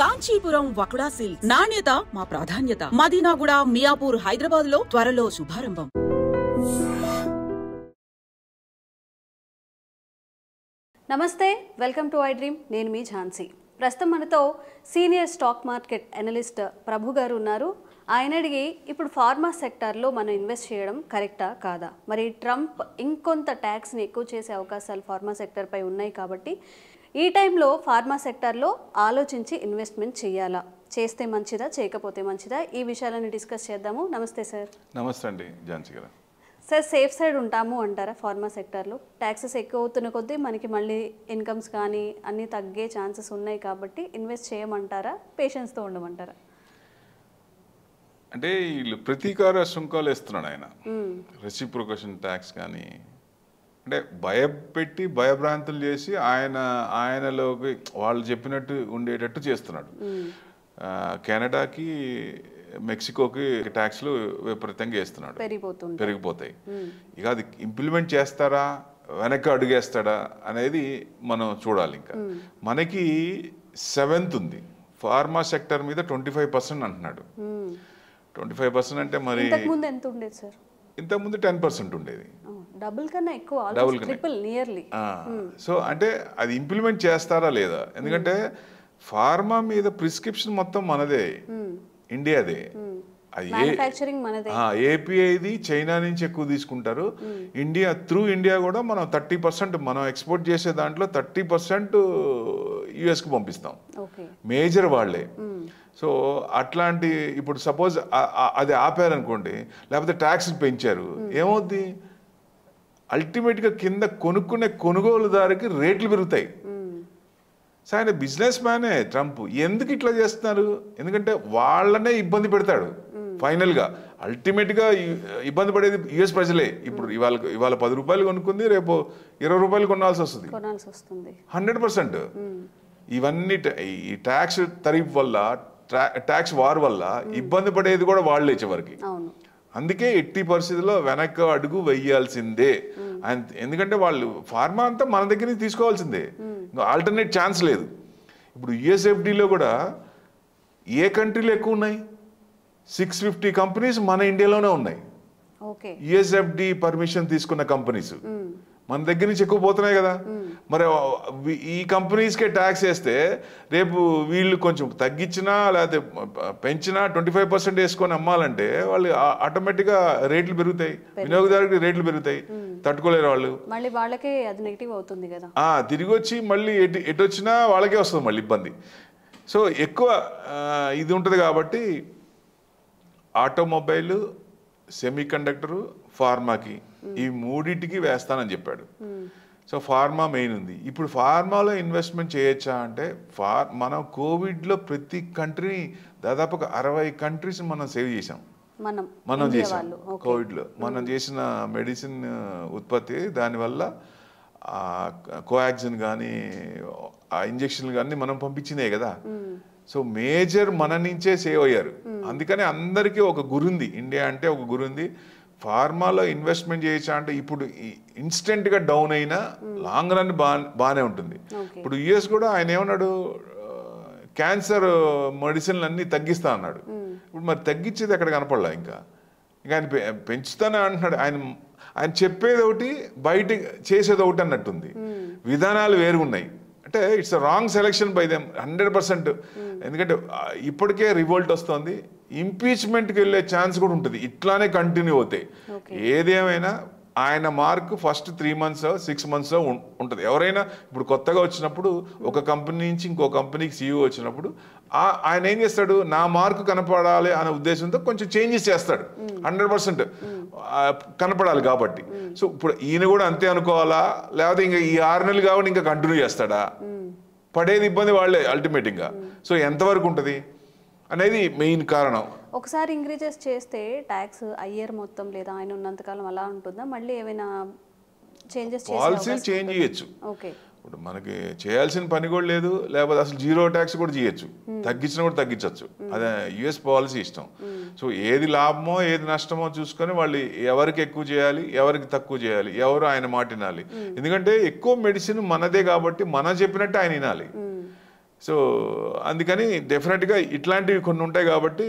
Kanchipuram వకుడా silks నాణ్యత మా ప్రాధాన్యత. మదీనాగూడ, మియాపూర్, హైదరాబాద్ లో త్వరలో శుభారంభం. నమస్తే, వెల్కమ్ టు ఐ డ్రీమ్. నేను మీ ఝాన్సీ. ప్రస్తుతం మనతో సీనియర్ స్టాక్ మార్కెట్ అనలిస్ట్ ప్రభు గారు ఉన్నారు. ఆయన అడిగి ఇప్పుడు ఫార్మా సెక్టార్లో మనం ఇన్వెస్ట్ చేయడం కరెక్టా కాదా, మరి ట్రంప్ ఇంకొంత ట్యాక్స్ని ఎక్కువ చేసే అవకాశాలు ఫార్మా సెక్టర్పై ఉన్నాయి కాబట్టి ఈ టైంలో ఫార్మా సెక్టార్లో ఆలోచించి ఇన్వెస్ట్మెంట్ చేయాలా, చేస్తే మంచిదా చేయకపోతే మంచిదా, ఈ విషయాలను డిస్కస్ చేద్దాము. నమస్తే సార్. నమస్తే అండి ఝాన్సీ గారు. సార్, సేఫ్ సైడ్ ఉంటాము అంటారా ఫార్మా సెక్టార్లో? ట్యాక్సెస్ ఎక్కువ అవుతున్న కొద్దీ మనకి మళ్ళీ ఇన్కమ్స్ కానీ అన్నీ తగ్గే ఛాన్సెస్ ఉన్నాయి కాబట్టి ఇన్వెస్ట్ చేయమంటారా, పేషెన్స్తో ఉండమంటారా? అంటే వీళ్ళు ప్రతీకార సుంకాలు వేస్తున్నాడు ఆయన. రెసిప్రొకేషన్ ట్యాక్స్ కానీ అంటే భయపెట్టి భయభ్రాంతులు చేసి ఆయనలోకి వాళ్ళు చెప్పినట్టు ఉండేటట్టు చేస్తున్నాడు. కెనడాకి, మెక్సికోకి ట్యాక్స్లు విపరీతంగా వేస్తున్నాడు, పెరిగిపోతాయి. ఇక అది ఇంప్లిమెంట్ చేస్తారా, వెనక్కి అడుగేస్తాడా అనేది మనం చూడాలి. ఇంకా మనకి 7th ఉంది, ఫార్మా సెక్టర్ మీద 25% అంటున్నాడు. 25% అంటే మరి ఎంత ఉండేది సార్? ఇంతకుముందు 10% ఉండేది. డబుల్ కన్నా ఎక్కువ, ట్రిపుల్ నియర్లీ. సో అంటే అది ఇంప్లిమెంట్ చేస్తారా లేదా? ఎందుకంటే ఫార్మా మీద ప్రిస్క్రిప్షన్ మొత్తం మనదే, ఇండియాదే. అది ఏపీఐది చైనా నుంచి ఎక్కువ తీసుకుంటారు. ఇండియా కూడా మనం 30%, మనం ఎక్స్పోర్ట్ చేసే దాంట్లో 30% యుఎస్కి పంపిస్తాం, మేజర్ వాళ్ళే. సో అట్లాంటి ఇప్పుడు సపోజ్ అది ఆపారనుకోండి, లేకపోతే ట్యాక్స్ పెంచారు, ఏమవుద్ది? అల్టిమేట్గా కింద కొనుక్కునే కొనుగోలుదారికి రేట్లు పెరుగుతాయి. సో ఆయన బిజినెస్ మ్యానే ట్రంప్. ఎందుకు ఇట్లా చేస్తున్నారు? ఎందుకంటే వాళ్ళనే ఇబ్బంది పెడతాడు ఫైనల్గా. అల్టిమేట్గా ఇబ్బంది పడేది యుఎస్ ప్రజలే. ఇప్పుడు ఇవాళ 10 రూపాయలు కొనుక్కుంది, రేపు 20 రూపాయలు కొనాల్సి వస్తుంది 100%. ఇవన్నీ ఈ ట్యాక్స్ తరీఫ్ వల్ల, ట్యాక్స్ వార్ వల్ల ఇబ్బంది పడేది కూడా వాళ్ళే చివరికి. అందుకే ఎట్టి పరిస్థితుల్లో వెనక్కి అడుగు వెయ్యాల్సిందే. ఎందుకంటే వాళ్ళు ఫార్మా అంతా మన దగ్గర నుంచి తీసుకోవాల్సిందే, ఆల్టర్నేట్ ఛాన్స్ లేదు. ఇప్పుడు యుఎస్ఎఫ్డిలో కూడా ఏ కంట్రీలో ఎక్కువ ఉన్నాయి? 650 కంపెనీస్ మన ఇండియాలోనే ఉన్నాయి. యుఎస్ఎఫ్డి పర్మిషన్ తీసుకున్న కంపెనీస్ మన దగ్గర నుంచి ఎక్కువ పోతున్నాయి కదా. మరి ఈ కంపెనీస్కే ట్యాక్స్ వేస్తే రేపు వీళ్ళు కొంచెం తగ్గించినా లేకపోతే పెంచినా 25% వేసుకొని అమ్మాలంటే వాళ్ళు ఆటోమేటిక్గా రేట్లు పెరుగుతాయి, వినియోగదారుడికి రేట్లు పెరుగుతాయి, తట్టుకోలేరు వాళ్ళు. మళ్ళీ వాళ్ళకే అది నెగిటివ్ అవుతుంది కదా. తిరిగి వచ్చి మళ్ళీ ఎటు వచ్చినా వాళ్ళకే వస్తుంది మళ్ళీ ఇబ్బంది. సో ఎక్కువ ఇది ఉంటుంది కాబట్టి ఆటోమొబైల్, సెమీ కండక్టరు, ఫార్మాకి ఈ మూడింటికి వేస్తానని చెప్పాడు. సో ఫార్మా మెయిన్ ఉంది. ఇప్పుడు ఫార్మాలో ఇన్వెస్ట్మెంట్ చేయొచ్చా అంటే, మనం కోవిడ్లో ప్రతి కంట్రీ దాదాపు 60 కంట్రీస్ మనం సేవ్ చేసాం. మనం చేసాం కోవిడ్లో. మనం చేసిన మెడిసిన్ ఉత్పత్తి, దానివల్ల కోవాక్సిన్ కానీ ఆ ఇంజక్షన్లు కానీ మనం పంపించినాయి కదా. సో మేజర్ మన నుంచే సేవ్ అయ్యారు. అందుకని అందరికీ ఒక గురుంది, ఇండియా అంటే ఒక గురుంది. ఫార్మాలో ఇన్వెస్ట్మెంట్ చేయొచ్చా అంటే, ఇప్పుడు ఇన్స్టెంట్గా డౌన్ అయినా లాంగ్ రన్ బాగానే ఉంటుంది. ఇప్పుడు యుఎస్ కూడా ఆయన ఏమన్నాడు, క్యాన్సర్ మెడిసిన్లు అన్నీ తగ్గిస్తా అన్నాడు. ఇప్పుడు మరి తగ్గించేది ఎక్కడ కనపడలా. ఇంకా ఆయన పెంచుతానే అంటున్నాడు. ఆయన చెప్పేది ఒకటి, బయట చేసేది ఒకటి అన్నట్టుంది. విధానాలు వేరు ఉన్నాయి. అంటే it's wrong selection by them 100%. ఎందుకంటే ఇప్పటికే రివోల్ట్ వస్తుంది, ఇంపీచ్మెంట్కి వెళ్ళే ఛాన్స్ కూడా ఉంటుంది ఇట్లానే కంటిన్యూ అవుతాయి. ఏదేమైనా ఆయన మార్క్ ఫస్ట్ 3 months 6 months ఉంటుంది. ఎవరైనా ఇప్పుడు కొత్తగా వచ్చినప్పుడు ఒక కంపెనీ నుంచి ఇంకో కంపెనీకి CEO వచ్చినప్పుడు ఆయన ఏం చేస్తాడు, నా మార్కు కనపడాలి అనే ఉద్దేశంతో కొంచెం చేంజెస్ చేస్తాడు. 100% కనపడాలి కాబట్టి. సో ఇప్పుడు ఈయన కూడా అంతే అనుకోవాలా, లేకపోతే ఇంకా ఈ 6 నెలలు కాబట్టి ఇంకా కంటిన్యూ చేస్తాడా? పడేది ఇబ్బంది వాళ్ళే అల్టిమేటింగ్గా. సో ఎంతవరకు ఉంటుంది అనేది మెయిన్ కారణం. ఒకసారి ఇంక్రీజెస్ చేస్తే ట్యాక్స్ ఇయర్ మొత్తం లేదా ఆయన ఉన్నంతకాలం అలా ఉంటుందా? మళ్ళీ ఏమైనా చేంజెస్ పాలసీలు చేంజ్ చేయొచ్చు. ఇప్పుడు మనకి చేయాల్సిన పని కూడా లేదు, లేకపోతే అసలు 0 ట్యాక్స్ కూడా చేయొచ్చు, తగ్గించినా కూడా తగ్గించవచ్చు. అదే యుఎస్ పాలసీ ఇష్టం. సో ఏది లాభమో ఏది నష్టమో చూసుకొని వాళ్ళు ఎవరికి ఎక్కువ చేయాలి, ఎవరికి తక్కువ చేయాలి, ఎవరు ఆయన మాట వినాలి. ఎందుకంటే ఎక్కువ మెడిసిన్ మనదే కాబట్టి మనం చెప్పినట్టు ఆయన వినాలి. సో అందుకని డెఫినెట్గా ఇట్లాంటివి కొన్ని ఉంటాయి కాబట్టి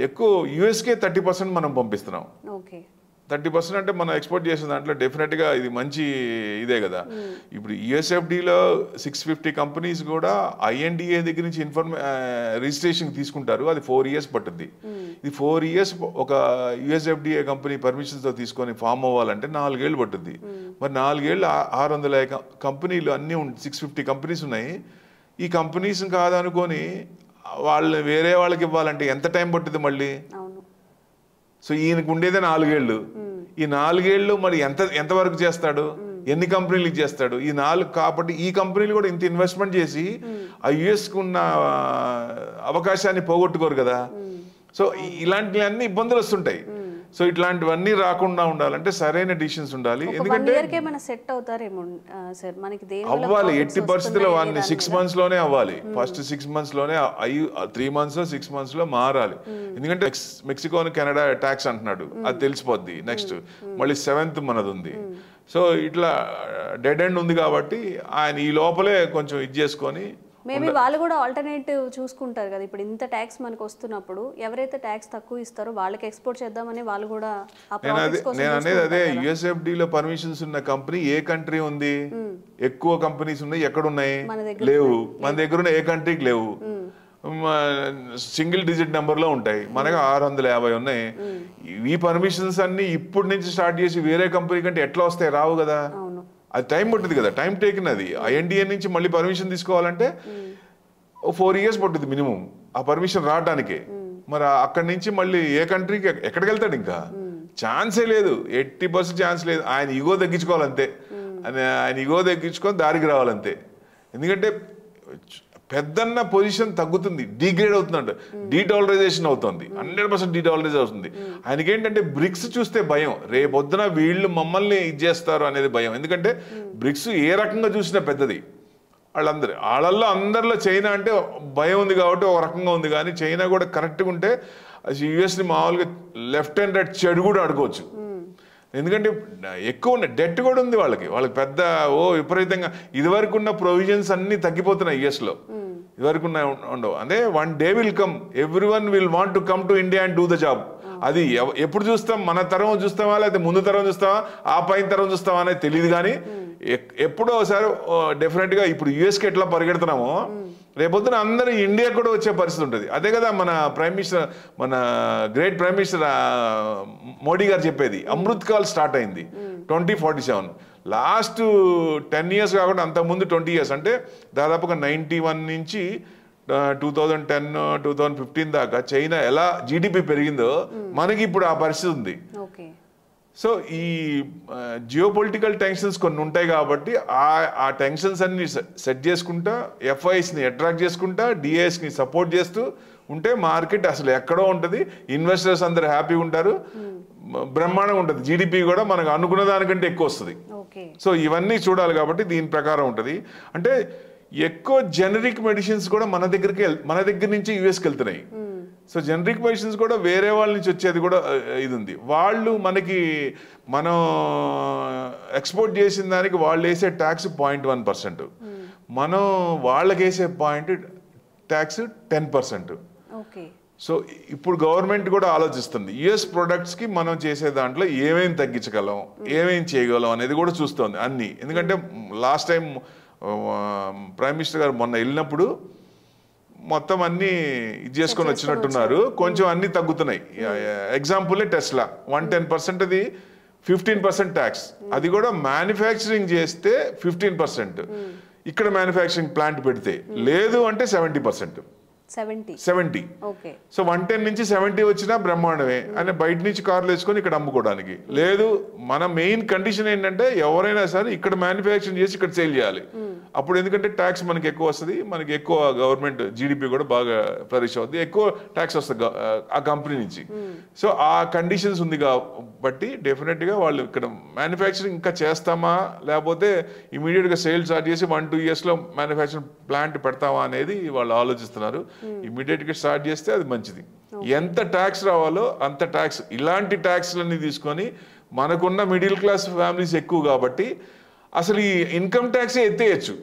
ఎక్కువ యుఎస్కే 30% మనం పంపిస్తున్నాం. 30% అంటే మనం ఎక్స్పోర్ట్ చేసిన దాంట్లో డెఫినెట్గా ఇది మంచి ఇదే కదా. ఇప్పుడు యుఎస్ఎఫ్డిలో 650 కంపెనీస్ కూడా ఐఎన్డిఏ దగ్గర నుంచి రిజిస్ట్రేషన్ తీసుకుంటారు. అది 4 years పట్టుద్ది. ఇది 4 years ఒక యుఎస్ఎఫ్డిఏ కంపెనీ పర్మిషన్స్తో తీసుకొని ఫామ్ అవ్వాలంటే 4 ఏళ్ళు పట్టుద్ది. మరి 4 ఏళ్ళు 600 కంపెనీలు అన్నీ 650 కంపెనీస్ ఉన్నాయి. ఈ కంపెనీస్ కాదనుకొని వాళ్ళు వేరే వాళ్ళకి ఇవ్వాలంటే ఎంత టైం పట్టుద్ది మళ్ళీ. సో ఈయనకు ఉండేదే 4 ఏళ్ళు. ఈ 4 ఏళ్ళు మరి ఎంతవరకు చేస్తాడు, ఎన్ని కంపెనీలకు చేస్తాడు? ఈ 4 కాబట్టి ఈ కంపెనీలు కూడా ఇంత ఇన్వెస్ట్మెంట్ చేసి ఆ యుఎస్కు ఉన్న అవకాశాన్ని పోగొట్టుకోరు కదా. సో ఇలాంటివన్నీ ఇబ్బందులు వస్తుంటాయి. సో ఇట్లాంటివన్నీ రాకుండా ఉండాలంటే సరైన డిసిషన్స్ ఉండాలి. ఎందుకంటే అవ్వాలి, ఎట్టి పరిస్థితుల్లో వాడిని 6 months లోనే అవ్వాలి. ఫస్ట్ 6 months లోనే 3 months 6 months లో మారాలి. ఎందుకంటే మెక్సికో కెనడా ట్యాక్స్ అంటున్నాడు, అది తెలిసిపోద్ది. నెక్స్ట్ మళ్ళీ 7th మనది ఉంది. సో ఇట్లా డెడ్ ఎండ్ ఉంది కాబట్టి ఆయన ఈ లోపలే కొంచెం ఇది చేసుకొని మేబీ వాళ్ళు కూడా ఆల్టర్నేటివ్ చూసుకుంటారు కదా. ఇప్పుడు ఇంత ట్యాక్స్ మనకు వస్తున్నప్పుడు ఎవరైతే ట్యాక్స్ తక్కువ ఇస్తారో వాళ్ళకి ఎక్స్పోర్ట్ చేద్దామని వాళ్ళు కూడా నేను అనేది అదే. యుఎస్ఎఫ్డిలో పర్మిషన్స్ ఉన్న కంపెనీ ఏ కంట్రీ ఉంది? ఎక్కువ కంపెనీస్ ఉన్నాయి, ఎక్కడున్నాయి? లేవు. మన దగ్గర ఉన్న ఏ కంట్రీకి లేవు. సింగిల్ డిజిట్ నెంబర్లో ఉంటాయి. మనకు 650 ఉన్నాయి. ఈ పర్మిషన్స్ అన్ని ఇప్పటి నుంచి స్టార్ట్ చేసి వేరే కంపెనీ కంటే ఎట్లా వస్తాయి? రావు కదా. అది టైం పట్టుద్ది కదా. టైం టేకిన్ అది. ఐఎన్డిఏ నుంచి మళ్ళీ పర్మిషన్ తీసుకోవాలంటే 4 years పట్టుద్ది మినిమం ఆ పర్మిషన్ రావడానికి. మరి అక్కడి నుంచి మళ్ళీ ఏ కంట్రీకి ఎక్కడికి వెళ్తాడు? ఇంకా ఛాన్సే లేదు, 80% ఛాన్స్ లేదు. ఆయన ఈగో తగ్గించుకోవాలంతే. ఆయన ఈగో తగ్గించుకొని దారికి రావాలంతే. ఎందుకంటే పెద్దన్న పొజిషన్ తగ్గుతుంది, డీగ్రేడ్ అవుతుందంట, డీడాలరైజేషన్ అవుతుంది, 100% డీడాలరైజ్ అవుతుంది. ఆయనకి ఏంటంటే బ్రిక్స్ చూస్తే భయం, రేపొద్దున వీళ్ళు మమ్మల్ని ఇది చేస్తారు అనేది భయం. ఎందుకంటే బ్రిక్స్ ఏ రకంగా చూసినా పెద్దది. వాళ్ళల్లో అందరిలో చైనా అంటే భయం ఉంది కాబట్టి ఒక రకంగా ఉంది. కానీ చైనా కూడా కరెక్ట్గా ఉంటే యుఎస్ని మామూలుగా లెఫ్ట్ అండ్ రైట్ చెడు కూడా ఆడుకోవచ్చు. ఎందుకంటే ఎక్కువ ఉన్న డెట్ కూడా ఉంది వాళ్ళకి పెద్ద విపరీతంగా. ఇదివరకు ఉన్న ప్రొవిజన్స్ అన్ని తగ్గిపోతున్నాయి యుఎస్లో. ఇదివరకు ఉండవు. అదే one day will come, everyone will want to come to India and do the job. అది ఎప్పుడు చూస్తాం? మన తరం చూస్తామా, లేకపోతే ముందు తరం చూస్తామా, ఆ పైన తరం చూస్తామా అనేది తెలియదు. కానీ ఎప్పుడో ఒకసారి డెఫినెట్గా ఇప్పుడు యుఎస్కి ఎట్లా పరిగెడుతున్నామో రేపొద్దున అందరూ ఇండియా కూడా వచ్చే పరిస్థితి ఉంటుంది. అదే కదా మన ప్రైమ్ మినిస్టర్, మన గ్రేట్ ప్రైమ్ మినిస్టర్ మోడీ గారు చెప్పేది. అమృత్ కాల్ స్టార్ట్ అయింది 2047. లాస్ట్ 10 years కాకుండా అంతకుముందు 20 years, అంటే దాదాపుగా 91 నుంచి 2010 2015 దాకా చైనా ఎలా జీడిపి పెరిగిందో మనకి ఇప్పుడు ఆ పరిస్థితి ఉంది. సో ఈ జియోపొలిటికల్ టెన్షన్స్ కొన్ని ఉంటాయి కాబట్టి ఆ టెన్షన్స్ అన్ని సెట్ చేసుకుంటా, ఎఫ్ఐస్ని అట్రాక్ట్ చేసుకుంటా, డిఐఎస్ని సపోర్ట్ చేస్తూ ఉంటే మార్కెట్ అసలు ఎక్కడో ఉంటుంది. ఇన్వెస్టర్స్ అందరు హ్యాపీగా ఉంటారు, బ్రహ్మాండంగా ఉంటుంది. జీడిపి కూడా మనకు అనుకున్న దానికంటే ఎక్కువ వస్తుంది. సో ఇవన్నీ చూడాలి కాబట్టి దీని ప్రకారం ఉంటుంది. అంటే ఎక్కువ జెనరిక్ మెడిసిన్స్ కూడా మన దగ్గర నుంచి యుఎస్కి వెళ్తున్నాయి. సో జనరిక్ మెడిసిన్స్ కూడా వేరే వాళ్ళ నుంచి వచ్చేది కూడా ఇది ఉంది. వాళ్ళు మనం ఎక్స్పోర్ట్ చేసిన దానికి వాళ్ళు వేసే ట్యాక్స్ 0.1%, మనం వాళ్ళకి వేసే ట్యాక్స్ 10%. సో ఇప్పుడు గవర్నమెంట్ కూడా ఆలోచిస్తుంది యుఎస్ ప్రొడక్ట్స్కి మనం చేసే దాంట్లో ఏమేమి తగ్గించగలం, ఏమేమి చేయగలం అనేది కూడా చూస్తుంది అన్నీ. ఎందుకంటే లాస్ట్ టైం ప్రైమ్ మినిస్టర్ గారు మొన్న వెళ్ళినప్పుడు మొత్తం అన్ని ఇది చేసుకొని వచ్చినట్టున్నారు. కొంచెం అన్ని తగ్గుతున్నాయి. ఎగ్జాంపుల్ టెస్లా 110%, అది 15% ట్యాక్స్. అది కూడా మ్యానుఫ్యాక్చరింగ్ చేస్తే 15%, ఇక్కడ మ్యానుఫ్యాక్చరింగ్ ప్లాంట్ పెడితే. లేదు అంటే 70%. 70. సో 110 నుంచి 70 వచ్చినా బ్రహ్మాండమే. అని బయట నుంచి కార్లు వేసుకొని ఇక్కడ అమ్ముకోవడానికి లేదు. మన మెయిన్ కండిషన్ ఏంటంటే ఎవరైనా సరే ఇక్కడ మ్యానుఫ్యాక్చరింగ్ చేసి ఇక్కడ సేల్ చేయాలి. అప్పుడు ఎందుకంటే ట్యాక్స్ మనకి ఎక్కువ వస్తుంది, మనకి ఎక్కువ గవర్నమెంట్ జీడిపి కూడా బాగా ఫ్లరిష్ అవుతుంది, ఎక్కువ ట్యాక్స్ వస్తుంది ఆ కంపెనీ నుంచి. సో ఆ కండిషన్స్ ఉంది కాబట్టి డెఫినెట్గా వాళ్ళు ఇక్కడ మ్యానుఫ్యాక్చరింగ్ ఇంకా చేస్తామా, లేకపోతే ఇమీడియట్గా సేల్ స్టార్ట్ చేసి 1-2 yearsలో మ్యానుఫ్యాక్చరింగ్ ప్లాంట్ పెడతామా అనేది వాళ్ళు ఆలోచిస్తున్నారు. ఇమీడియట్గా స్టార్ట్ చేస్తే అది మంచిది. ఎంత ట్యాక్స్ రావాలో అంత ట్యాక్స్, ఇలాంటి ట్యాక్స్లన్నీ తీసుకొని మనకున్న మిడిల్ క్లాస్ ఫ్యామిలీస్ ఎక్కువ కాబట్టి అసలు ఈ ఇన్కమ్ ట్యాక్సే ఎత్తేయచ్చు.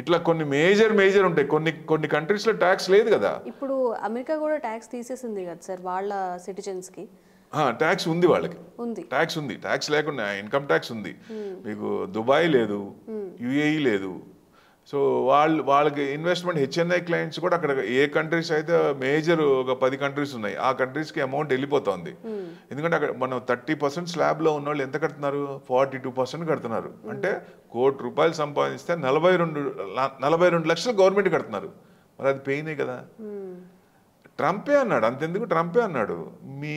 ఇట్లా కొన్ని మేజర్ ఉంటాయి. కొన్ని కంట్రీస్లో ట్యాక్స్ లేదు కదా. ఇప్పుడు అమెరికా కూడా ట్యాక్స్ తీసేసింది కదా సార్ వాళ్ళ సిటిజన్స్కి. ట్యాక్స్ ఉంది, వాళ్ళకి ఉంది, ట్యాక్స్ ఉంది. ట్యాక్స్ లేకుండా ఇన్కమ్ ట్యాక్స్ ఉంది. మీకు దుబాయ్ లేదు, యుఏఈ లేదు. సో వాళ్ళకి ఇన్వెస్ట్మెంట్ హెచ్ఎన్ఐ క్లయింట్స్ కూడా అక్కడ ఏ కంట్రీస్ అయితే మేజర్ ఒక 10 కంట్రీస్ ఉన్నాయి, ఆ కంట్రీస్కి అమౌంట్ వెళ్ళిపోతుంది. ఎందుకంటే అక్కడ మనం 30% స్లాబ్లో ఉన్న వాళ్ళు ఎంత కడుతున్నారు, 42% కడుతున్నారు. అంటే ₹1 కోటి సంపాదిస్తే 42 లక్షలు గవర్నమెంట్ కడుతున్నారు. మరి అది పెయినే కదా. ట్రంపే అన్నాడు, అంతెందుకు ట్రంపే అన్నాడు, మీ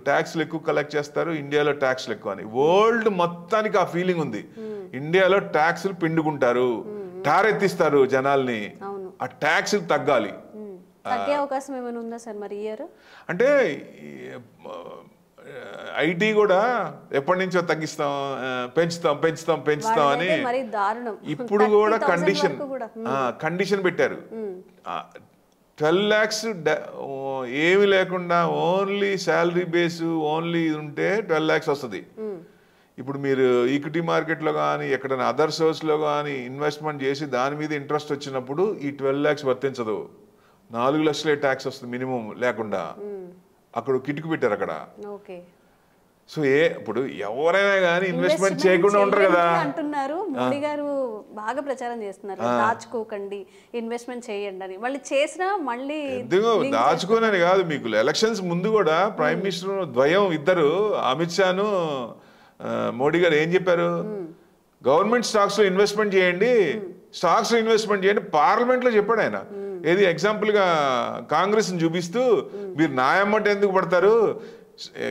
ట్యాక్స్లు ఎక్కువ కలెక్ట్ చేస్తారు, ఇండియాలో ట్యాక్స్లు ఎక్కువ అని. వరల్డ్ మొత్తానికి ఆ ఫీలింగ్ ఉంది, ఇండియాలో ట్యాక్స్లు పిండుకుంటారు, టారెత్తిస్తారు జనాల్ని, ఆ ట్యాక్స్ తగ్గాలి. తగ్గే అవకాశం ఏమైనా ఉందా సార్ మరి ఇయర్? అంటే ఐటీ కూడా ఎప్పటి నుంచో తగ్గిస్తాం, పెంచుతాం అని ఇప్పుడు కూడా కండిషన్ పెట్టారు. 12 lakhs ఏమి లేకుండా ఓన్లీ శాలరీ బేస్ ఓన్లీ ఉంటే 12 lakhs వస్తుంది. ఇప్పుడు మీరు ఈక్విటీ మార్కెట్లో కానీ ఎక్కడైనా అదర్ సోర్స్లో కానీ ఇన్వెస్ట్మెంట్ చేసి దాని మీద ఇంట్రెస్ట్ వచ్చినప్పుడు ఈ 12 lakhs వర్తించదు. 4 లక్షలే ట్యాక్స్ వస్తుంది మినిమం లేకుండా. అక్కడ కిటుకు పెట్టారు అక్కడ. సో ఇప్పుడు ఎవరైనా కానీ ఇన్వెస్ట్మెంట్ చేయకుండా ఉంటారు కదా అంటున్నారు. మోడీ గారు బాగా ప్రచారం చేస్తున్నారు, దాచుకోకండి, ఇన్వెస్ట్మెంట్ చేయండి అని. మళ్ళీ చేసినా మళ్ళీ ఎందుకు దాచుకోనని కాదు, మీకు ఎలక్షన్స్ ముందు కూడా ప్రైమ్ మినిస్టర్ ద్వయం ఇద్దరు అమిత్ షాను మోడీ గారు ఏం చెప్పారు, గవర్నమెంట్ స్టాక్స్ లో ఇన్వెస్ట్మెంట్ చేయండి, స్టాక్స్ లో ఇన్వెస్ట్మెంట్ చేయండి. పార్లమెంట్ లో చెప్పాడు ఆయన. ఏది ఎగ్జాంపుల్ గా కాంగ్రెస్ ని చూపిస్తూ మీరు నా అమౌంట్ ఎందుకు పడతారు,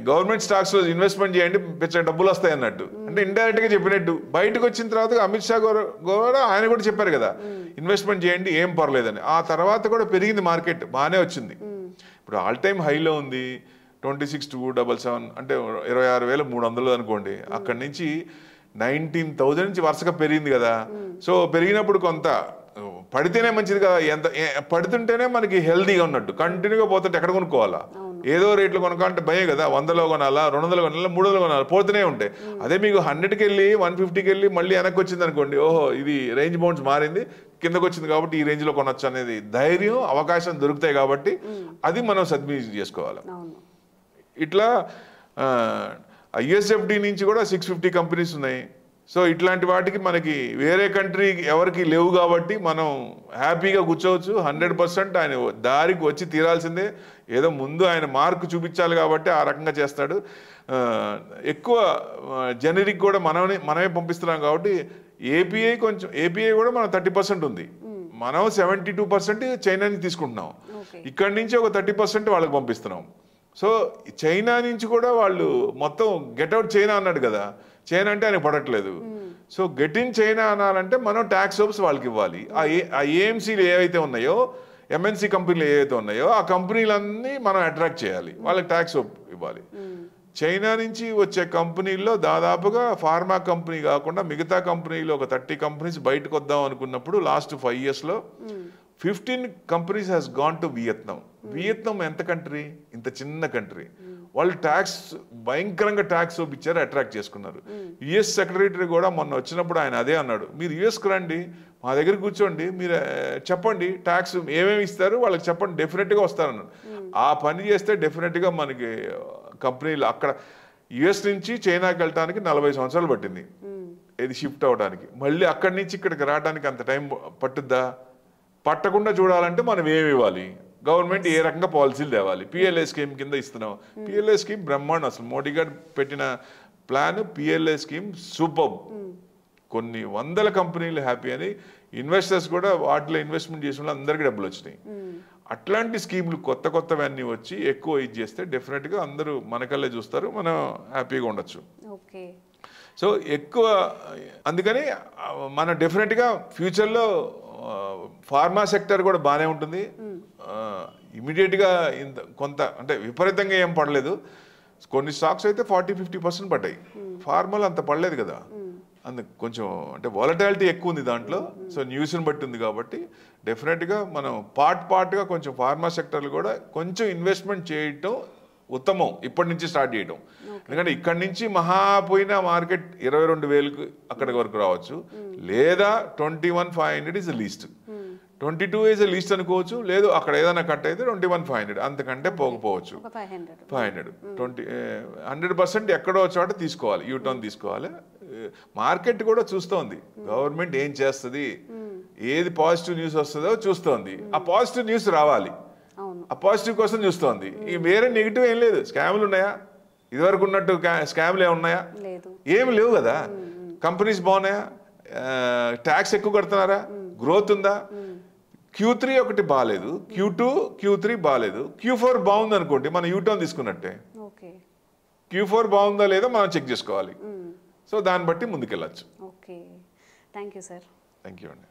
గవర్నమెంట్ స్టాక్స్ లో ఇన్వెస్ట్మెంట్ చేయండి, పెద్ద డబ్బులు వస్తాయి అన్నట్టు. అంటే ఇండైరెక్ట్ గా చెప్పినట్టు. బయటకు వచ్చిన తర్వాత అమిత్ షా కూడా ఆయన కూడా చెప్పారు కదా, ఇన్వెస్ట్మెంట్ చేయండి ఏం పర్లేదని. ఆ తర్వాత కూడా పెరిగింది మార్కెట్, బాగానే వచ్చింది. ఇప్పుడు ఆల్ టైమ్ హైలో ఉంది 26,277, అంటే 26,300 అనుకోండి. అక్కడి నుంచి 19,000 నుంచి వరుసగా పెరిగింది కదా. సో పెరిగినప్పుడు కొంత పడితేనే మంచిది కదా, ఎంత పడుతుంటేనే మనకి హెల్దీగా ఉన్నట్టు. కంటిన్యూగా పోతుంటే ఎక్కడ కొనుక్కోవాలా, ఏదో రేట్లు కొనుక్కోవాలంటే భయం కదా. 100లో కొనాలా, 200 కొనాలా, 300 కొనాలా, పోతూనే ఉంటాయి. అదే మీకు 100కి వెళ్ళి 150కి వెళ్ళి మళ్ళీ వెనక్కి వచ్చింది అనుకోండి, ఓహో ఇది రేంజ్ బౌండ్స్ మారింది, కిందకు వచ్చింది కాబట్టి ఈ రేంజ్లో కొనొచ్చు అనేది ధైర్యం, అవకాశం దొరుకుతాయి కాబట్టి అది మనం సద్వినియోగం చేసుకోవాలి. ఇట్లా యుఎస్ఎఫ్డి నుంచి కూడా 650 కంపెనీస్ ఉన్నాయి. సో ఇట్లాంటి వాటికి మనకి వేరే కంట్రీ ఎవరికి లేవు కాబట్టి మనం హ్యాపీగా కూర్చోవచ్చు. 100% ఆయన దారికి వచ్చి తీరాల్సిందే. ఏదో ముందు ఆయన మార్కు చూపించాలి కాబట్టి ఆ రకంగా చేస్తాడు. ఎక్కువ జనరిక్ కూడా మనమే పంపిస్తున్నాం కాబట్టి ఏపీఐ కూడా మనం 30% ఉంది, మనం 72% చైనా నుంచి తీసుకుంటున్నాం. ఇక్కడి నుంచి ఒక 30% వాళ్ళకి పంపిస్తున్నాం. సో చైనా నుంచి కూడా వాళ్ళు మొత్తం గెట్అవుట్ చైనా అన్నాడు కదా, చైనా అంటే ఆయనకు పడట్లేదు. సో గెట్ ఇన్ చైనా అనాలంటే మనం ట్యాక్స్ హోప్స్ వాళ్ళకి ఇవ్వాలి. ఆ ఏఎంసీలు ఏవైతే ఉన్నాయో, ఎంఎన్సీ కంపెనీలు ఏవైతే ఉన్నాయో ఆ కంపెనీలన్నీ మనం అట్రాక్ట్ చేయాలి, వాళ్ళకి ట్యాక్స్ హోప్ ఇవ్వాలి. చైనా నుంచి వచ్చే కంపెనీల్లో దాదాపుగా ఫార్మా కంపెనీ కాకుండా మిగతా కంపెనీలు ఒక 30 కంపెనీస్ బయటకు వద్దాం అనుకున్నప్పుడు last 5 yearsలో 15 companies has gone to Vietnam. Vietnam ఎంత కంట్రీ, ఇంత చిన్న కంట్రీ, వాళ్ళు ట్యాక్స్ భయంకరంగా ట్యాక్స్ ఇచ్చారు, అట్రాక్ట్ చేసుకున్నారు. యుఎస్ సెక్రటరీ కూడా మొన్న వచ్చినప్పుడు ఆయన అదే అన్నాడు, మీరు యుఎస్కి రండి, మా దగ్గర కూర్చోండి, మీరు చెప్పండి ట్యాక్స్ ఏమేమి ఇస్తారు వాళ్ళకి చెప్పండి, డెఫినెట్గా వస్తారన్నాడు. ఆ పని చేస్తే డెఫినెట్గా మనకి కంపెనీలు అక్కడ యుఎస్ నుంచి చైనాకి వెళ్ళటానికి 40 సంవత్సరాలు పట్టింది ఇది షిఫ్ట్ అవడానికి. మళ్ళీ అక్కడి నుంచి ఇక్కడికి రావడానికి అంత టైం పట్టుద్దా? పట్టకుండా చూడాలంటే మనం ఏమి ఇవ్వాలి, గవర్నమెంట్ ఏ రకంగా పాలసీలు తేవాలి. పిఎల్ఐ స్కీమ్ కింద ఇస్తున్నాం. పిఎల్ఐ స్కీమ్ బ్రహ్మాండం, అసలు మోడీ గారు పెట్టిన ప్లాన్ పిఎల్ఐ స్కీమ్ సూపర్. కొన్ని వందల కంపెనీలు హ్యాపీ అని, ఇన్వెస్టర్స్ కూడా వాటిలో ఇన్వెస్ట్మెంట్ చేసిన వాళ్ళు అందరికీ డబ్బులు వచ్చినాయి. అట్లాంటి స్కీములు కొత్తవన్నీ వచ్చి ఎక్కువ ఇది చేస్తే డెఫినెట్గా అందరూ మనకల్లే చూస్తారు, మనం హ్యాపీగా ఉండొచ్చు. సో ఎక్కువ అందుకని మన డెఫినెట్గా ఫ్యూచర్లో ఫార్మా సెక్టర్ కూడా బాగానే ఉంటుంది. ఇమీడియట్గా కొంత అంటే విపరీతంగా ఏం పడలేదు, కొన్ని స్టాక్స్ అయితే 40-50% పడ్డాయి. ఫార్మాలు అంత పడలేదు కదా, అందుకు కొంచెం అంటే వాలటాలిటీ ఎక్కువ ఉంది దాంట్లో. సో న్యూస్ని బట్టి ఉంది కాబట్టి డెఫినెట్గా మనం పార్ట్గా కొంచెం ఫార్మా సెక్టర్లు కూడా కొంచెం ఇన్వెస్ట్మెంట్ చేయటం ఉత్తమం, ఇప్పటి నుంచి స్టార్ట్ చేయటం. ఎందుకంటే ఇక్కడి నుంచి మహా పోయిన మార్కెట్ 22,000 అక్కడి వరకు రావచ్చు, లేదా 21,500 ఇస్ లీస్ట్, 22 ఈజ్ లీస్ట్ అనుకోవచ్చు, లేదు అక్కడ ఏదైనా కట్ అయితే 21,500, అంతకంటే పోకపోవచ్చు. 500 100% ఎక్కడో చోట తీసుకోవాలి, యూటర్న్ తీసుకోవాలి. మార్కెట్ కూడా చూస్తోంది గవర్నమెంట్ ఏం చేస్తుంది, ఏది పాజిటివ్ న్యూస్ వస్తుందో చూస్తోంది. ఆ పాజిటివ్ న్యూస్ రావాలి, ఆ పాజిటివ్ కోసం చూస్తోంది. ఈ వేరే నెగిటివ్ ఏం లేదు. స్కామ్లు ఉన్నాయా? ఇదివరకు ఉన్నట్టు స్కామ్లు ఏమున్నాయా? ఏమి లేవు కదా. కంపెనీస్ బాగున్నాయా? ట్యాక్స్ ఎక్కువ కడుతున్నారా? గ్రోత్ ఉందా? Q3 ఒకటి బాగాలేదు, Q2 Q3 బాగాలేదు, Q4 బాగుంది అనుకోండి, మనం యూటర్న్ తీసుకున్నట్టే. Q4 బాగుందా లేదా మనం చెక్ చేసుకోవాలి. సో దాన్ని బట్టి ముందుకెళ్ళచ్చు. Okay, thank you sir. Thank you అండి.